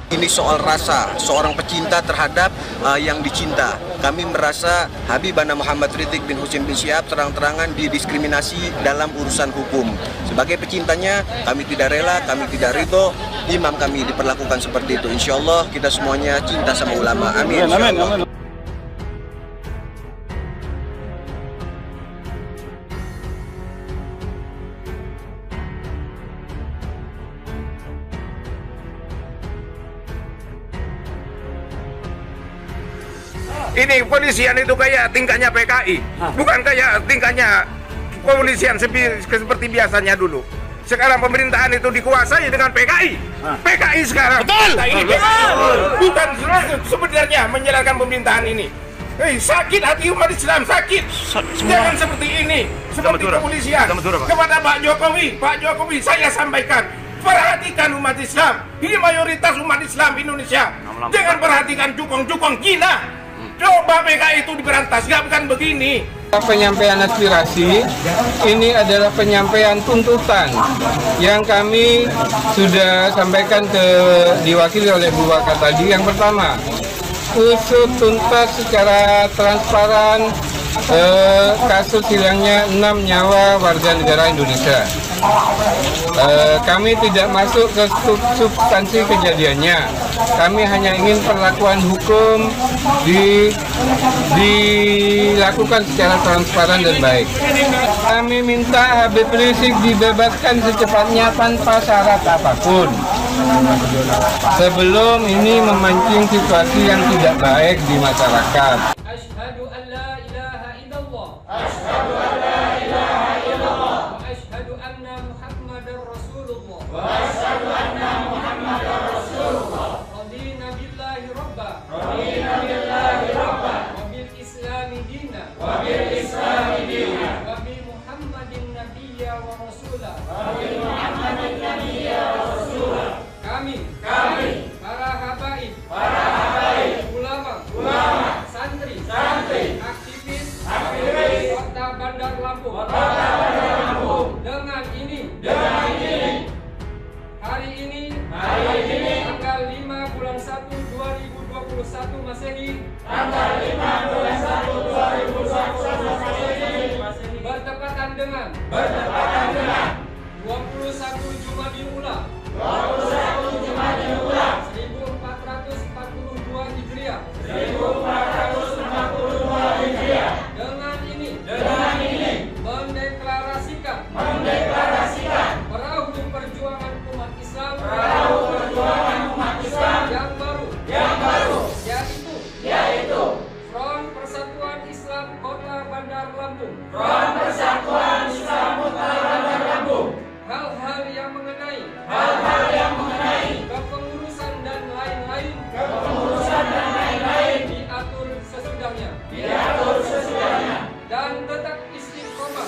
Ini soal rasa, seorang pecinta terhadap yang dicinta. Kami merasa Habibana Muhammad Rizik bin Husin bin Syihab terang-terangan didiskriminasi dalam urusan hukum. Sebagai pecintanya, kami tidak rela, kami tidak ridho imam kami diperlakukan seperti itu. Insya Allah kita semuanya cinta sama ulama. Amin. Amin. Ini kepolisian itu kayak tingkahnya PKI, bukan kayak tingkahnya kepolisian seperti biasanya dulu. Sekarang pemerintahan itu dikuasai dengan PKI. PKI sekarang. Betul. Nah, ini bukan sebenarnya menjalankan pemerintahan ini. Sakit hati umat Islam, sakit. Jangan seperti ini, seperti kepolisian. Kepada Pak Jokowi, saya sampaikan, perhatikan umat Islam. Ini mayoritas umat Islam Indonesia. Jangan perhatikan jukong-jukong Cina. Coba PKI itu diberantas, bukan begini. Penyampaian aspirasi ini adalah penyampaian tuntutan yang kami sudah sampaikan diwakili oleh Bu Wakar tadi. Yang pertama, usut tuntas secara transparan kasus hilangnya 6 nyawa warga negara Indonesia. Kami tidak masuk ke substansi kejadiannya. Kami hanya ingin perlakuan hukum dilakukan secara transparan dan baik. Kami minta Habib Rizik dibebaskan secepatnya tanpa syarat apapun. Sebelum ini memancing situasi yang tidak baik di masyarakat. Asyhadu an la ilaha illallah. Asyhadu an la ilaha illallah. Wa asyhadu anna Muhammadar Rasulullah. Wa asyhadu anna Muhammadar Rasulullah. Radina billahi rabba. Radina billahi rabba. Wa bil islami dina. Wa bil islami dina. Wa bi Muhammadin nabiyya wa rasulah. Wa bi Muhammadin nabiyya wa rasulah. Kami para habaib, ulama, santri, aktivis, Kota Bandar Lampung. Dengan ini, hari ini, tanggal 5 bulan 1 2021 Masehi, bertepatan dengan 21 Jumadil Ula 1442 Hijriah. Dengan ini mendeklarasikan perahu perjuangan umat Islam yang baru yaitu Front Persatuan Islam Kota Bandar Lampung. Hal-hal yang mengenai kepengurusan dan lain-lain diatur sesudahnya dan tetap istiqomah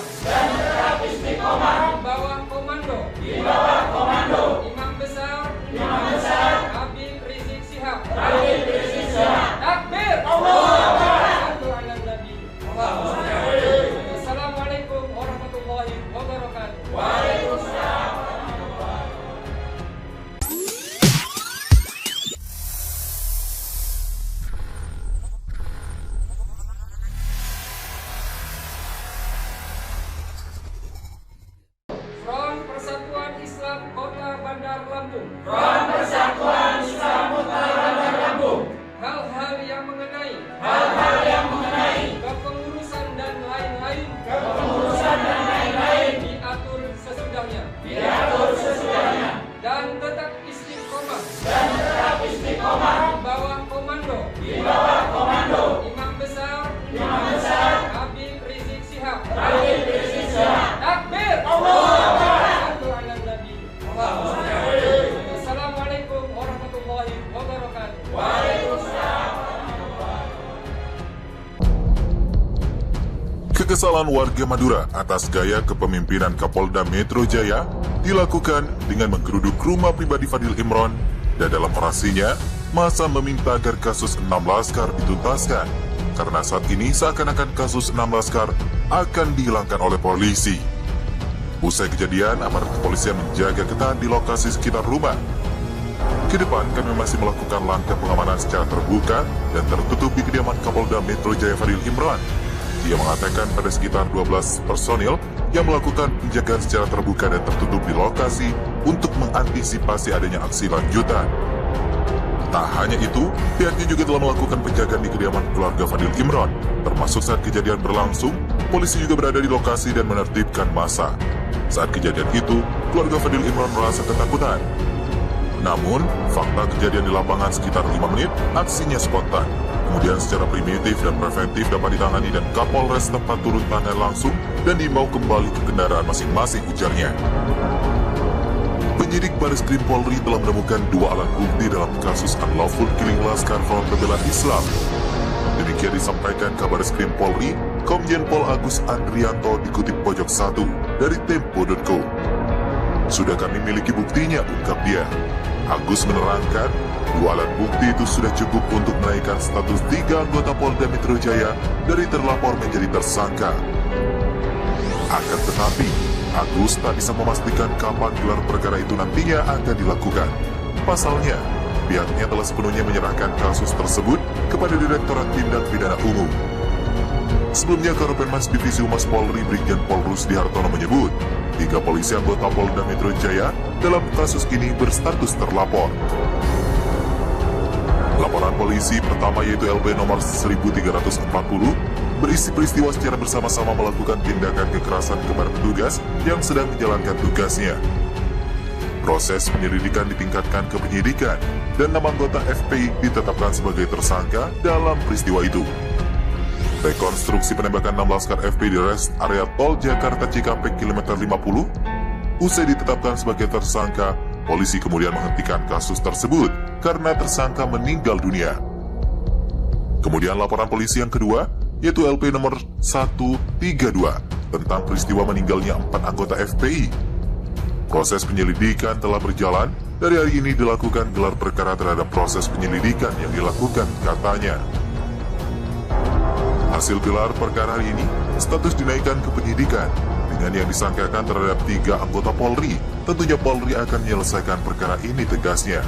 di bawah komando Imam Besar Habib Rizik Syihab. Takbir. Assalamualaikum warahmatullahi wabarakatuh. Front Persatuan Islam Kota Bandar Lampung. Hal-hal yang mengenai kepengurusan dan lain-lain diatur sesudahnya dan tetap istiqomah di bawah komando Imam Besar Habib Rizik Syihab. Takbir. Assalamualaikum warahmatullahi wabarakatuh. Kekesalan warga Madura atas gaya kepemimpinan Kapolda Metro Jaya dilakukan dengan menggeruduk rumah pribadi Fadil Imron, dan dalam orasinya, massa meminta agar kasus 6 laskar dituntaskan, karena saat ini seakan-akan kasus 6 laskar akan dihilangkan oleh polisi. Usai kejadian, aparat kepolisian menjaga ketat di lokasi sekitar rumah. Ke depan kami masih melakukan langkah pengamanan secara terbuka dan tertutup di kediaman Kapolda Metro Jaya Fadil Imron. Dia mengatakan pada sekitar 12 personil yang melakukan penjagaan secara terbuka dan tertutup di lokasi untuk mengantisipasi adanya aksi lanjutan. Tak hanya itu, pihaknya juga telah melakukan penjagaan di kediaman keluarga Fadil Imron. Termasuk saat kejadian berlangsung, polisi juga berada di lokasi dan menertibkan massa. Saat kejadian itu, keluarga Fadil Imron merasa ketakutan. Namun, fakta kejadian di lapangan sekitar 5 menit, aksinya spontan. Kemudian secara primitif dan preventif dapat ditangani dan Kapolres tempat turun tangan langsung dan diimbau kembali ke kendaraan masing-masing, ujarnya. Penyidik Bareskrim Polri telah menemukan 2 alat bukti dalam kasus unlawful killing Laskar Front Pembela Islam. Demikian disampaikan Kabar Bareskrim Polri, Komjen Pol Agus Andrianto dikutip pojok 1 dari Tempo.co. Sudah kami miliki buktinya, ungkap dia. Agus menerangkan, 2 alat bukti itu sudah cukup untuk menaikkan status 3 anggota Polda Metro Jaya dari terlapor menjadi tersangka. Akan tetapi, Agus tak bisa memastikan kapan gelar perkara itu nantinya akan dilakukan. Pasalnya, pihaknya telah sepenuhnya menyerahkan kasus tersebut kepada Direktorat Tindak Pidana Umum. Sebelumnya, Karopenmas Divisi Humas Polri Brigjen Pol Rusdi Hartono menyebut, 3 polisi anggota Polda Metro Jaya dalam kasus ini berstatus terlapor. Laporan polisi pertama yaitu LB nomor 1340 berisi peristiwa secara bersama-sama melakukan tindakan kekerasan kepada petugas yang sedang menjalankan tugasnya. Proses penyelidikan ditingkatkan ke penyidikan dan nama anggota FPI ditetapkan sebagai tersangka dalam peristiwa itu. Rekonstruksi penembakan 6 laskar FPI di rest area tol Jakarta Cikampek kilometer 50, usai ditetapkan sebagai tersangka, polisi kemudian menghentikan kasus tersebut karena tersangka meninggal dunia. Kemudian laporan polisi yang kedua, yaitu LP nomor 132, tentang peristiwa meninggalnya 4 anggota FPI. Proses penyelidikan telah berjalan, dari hari ini dilakukan gelar perkara terhadap proses penyelidikan yang dilakukan, katanya. Hasil gelar perkara hari ini, status dinaikkan ke penyidikan. Dengan yang disangkakan terhadap 3 anggota Polri, tentunya Polri akan menyelesaikan perkara ini, tegasnya.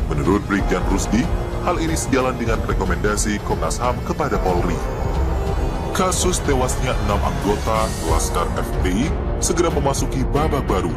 Menurut Brigjen Rusdi, hal ini sejalan dengan rekomendasi Komnas HAM kepada Polri. Kasus tewasnya 6 anggota Laskar FPI segera memasuki babak baru.